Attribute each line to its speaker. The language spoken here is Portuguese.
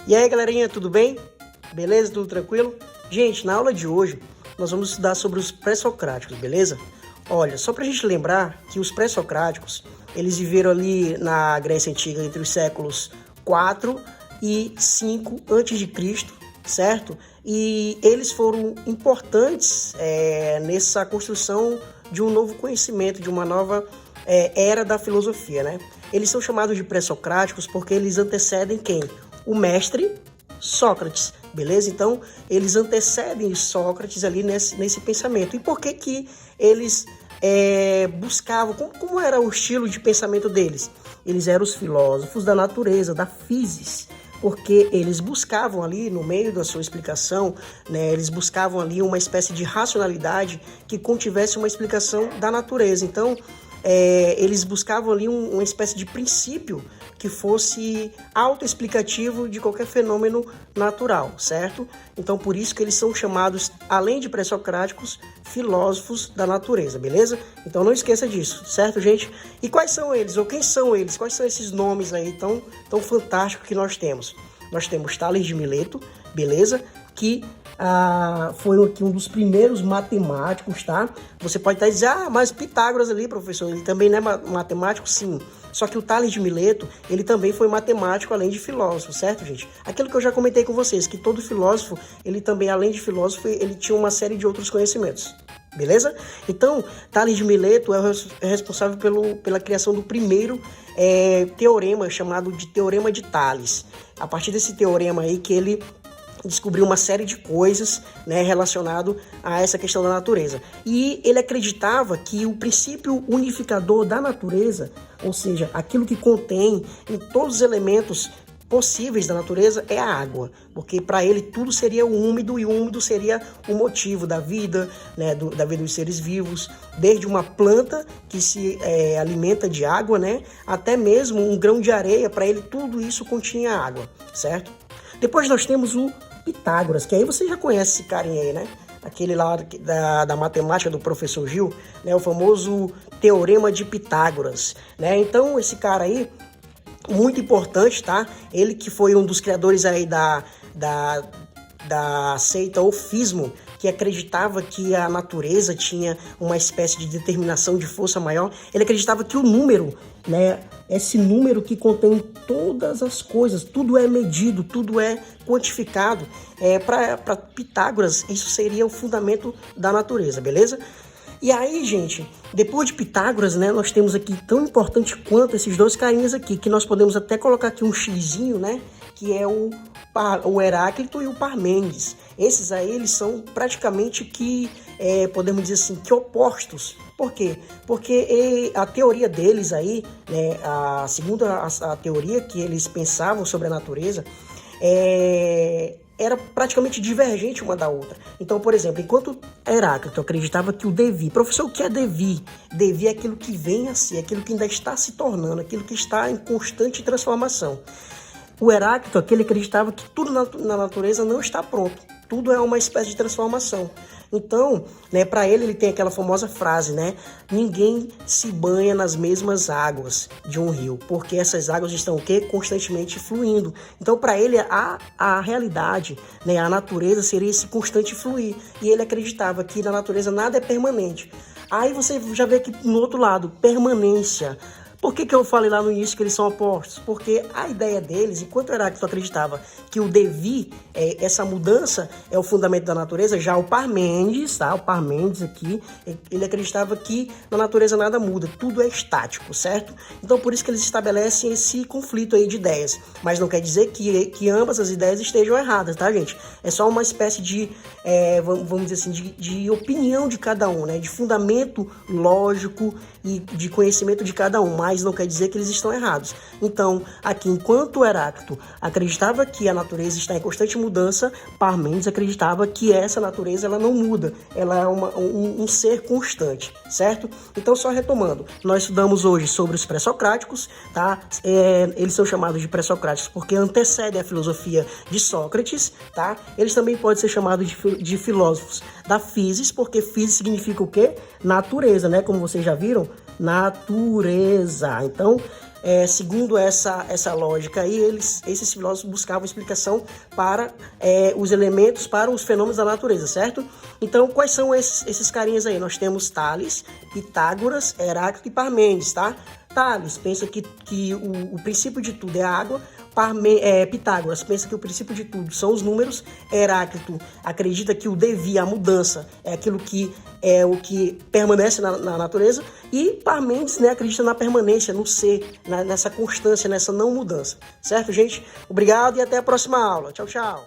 Speaker 1: E aí, galerinha, tudo bem? Beleza? Tudo tranquilo? Gente, na aula de hoje, nós vamos estudar sobre os pré-socráticos, beleza? Olha, só pra gente lembrar que os pré-socráticos, eles viveram ali na Grécia Antiga entre os séculos 4 e 5 a.C., certo? E eles foram importantes nessa construção de um novo conhecimento, de uma nova era da filosofia, né? Eles são chamados de pré-socráticos porque eles antecedem quem? O mestre Sócrates, beleza? Então, eles antecedem Sócrates ali nesse pensamento. E por que que eles buscavam, como era o estilo de pensamento deles? Eles eram os filósofos da natureza, da physis, porque eles buscavam ali, no meio da sua explicação, né, eles buscavam ali uma espécie de racionalidade que contivesse uma explicação da natureza. Então, eles buscavam ali uma espécie de princípio que fosse autoexplicativo de qualquer fenômeno natural, certo? Então, por isso que eles são chamados, além de pré-socráticos, filósofos da natureza, beleza? Então, não esqueça disso, certo, gente? E quais são eles, ou quem são eles? Quais são esses nomes aí tão fantásticos que nós temos? Nós temos Tales de Mileto, beleza? Que foi aqui um dos primeiros matemáticos, tá? Você pode estar dizendo, mas Pitágoras ali, professor, ele também não é matemático? Sim. Só que o Tales de Mileto, ele também foi matemático, além de filósofo, certo, gente? Aquilo que eu já comentei com vocês, que todo filósofo, ele também, além de filósofo, ele tinha uma série de outros conhecimentos. Beleza? Então, Tales de Mileto é responsável pela criação do primeiro teorema, chamado de Teorema de Tales. A partir desse teorema aí que ele descobriu uma série de coisas, né, relacionado a essa questão da natureza. E ele acreditava que o princípio unificador da natureza, ou seja, aquilo que contém em todos os elementos possíveis da natureza, é a água, porque para ele tudo seria úmido, e o úmido seria o motivo da vida, né, da vida dos seres vivos, desde uma planta que se alimenta de água, né, até mesmo um grão de areia, para ele tudo isso continha água, certo? Depois nós temos o Pitágoras, que aí você já conhece esse carinha aí, né? Aquele lá da matemática do professor Gil, né? O famoso Teorema de Pitágoras, né? Então, esse cara aí, muito importante, tá? Ele que foi um dos criadores aí da seita Ofismo, que acreditava que a natureza tinha uma espécie de determinação de força maior. Ele acreditava que o número, né, esse número que contém todas as coisas, tudo é medido, tudo é quantificado. Para Pitágoras, isso seria o fundamento da natureza, beleza? E aí, gente, depois de Pitágoras, né, nós temos aqui tão importante quanto esses dois carinhas aqui, que nós podemos até colocar aqui um xizinho, né, que é o Heráclito e o Parmênides. Esses aí, eles são praticamente que, podemos dizer assim, que opostos. Por quê? Porque a teoria deles aí, né, segundo a teoria que eles pensavam sobre a natureza, era praticamente divergente uma da outra. Então, por exemplo, enquanto Heráclito acreditava que o devir... Professor, o que é devir? Devir é aquilo que vem a ser, aquilo que ainda está se tornando, aquilo que está em constante transformação. O Heráclito, ele acreditava que tudo na natureza não está pronto. Tudo é uma espécie de transformação. Então, né, para ele tem aquela famosa frase, né? Ninguém se banha nas mesmas águas de um rio, porque essas águas estão o quê? Constantemente fluindo. Então, para ele, a realidade, né, a natureza seria esse constante fluir. E ele acreditava que na natureza nada é permanente. Aí você já vê que no outro lado, permanência. Por que eu falei lá no início que eles são opostos? Porque a ideia deles, enquanto Heráclito acreditava que o devir, essa mudança, é o fundamento da natureza, já o Parmênides, tá? O Parmênides aqui, ele acreditava que na natureza nada muda, tudo é estático, certo? Então, por isso que eles estabelecem esse conflito aí de ideias. Mas não quer dizer que ambas as ideias estejam erradas, tá, gente? É só uma espécie de, vamos dizer assim, de opinião de cada um, né? De fundamento lógico e de conhecimento de cada um, mas não quer dizer que eles estão errados. Então, aqui, enquanto Heráclito acreditava que a natureza está em constante mudança, Parmênides acreditava que essa natureza ela não muda, ela é um ser constante, certo? Então, só retomando, nós estudamos hoje sobre os pré-socráticos, tá? Eles são chamados de pré-socráticos porque antecedem a filosofia de Sócrates, tá? Eles também podem ser chamados de filósofos da physis, porque physis significa o quê? Natureza, né? Como vocês já viram, natureza. Então, segundo essa lógica aí, esses filósofos buscavam explicação para os elementos, para os fenômenos da natureza, certo? Então, quais são esses carinhas aí? Nós temos Tales, Pitágoras, Heráclito e Parmênides, tá? Tales pensa que o princípio de tudo é a água. Pitágoras pensa que o princípio de tudo são os números. Heráclito acredita que o devir, a mudança, é aquilo que é o que permanece na natureza. E Parmênides, né, acredita na permanência, no ser, nessa constância, nessa não mudança. Certo, gente? Obrigado e até a próxima aula. Tchau, tchau.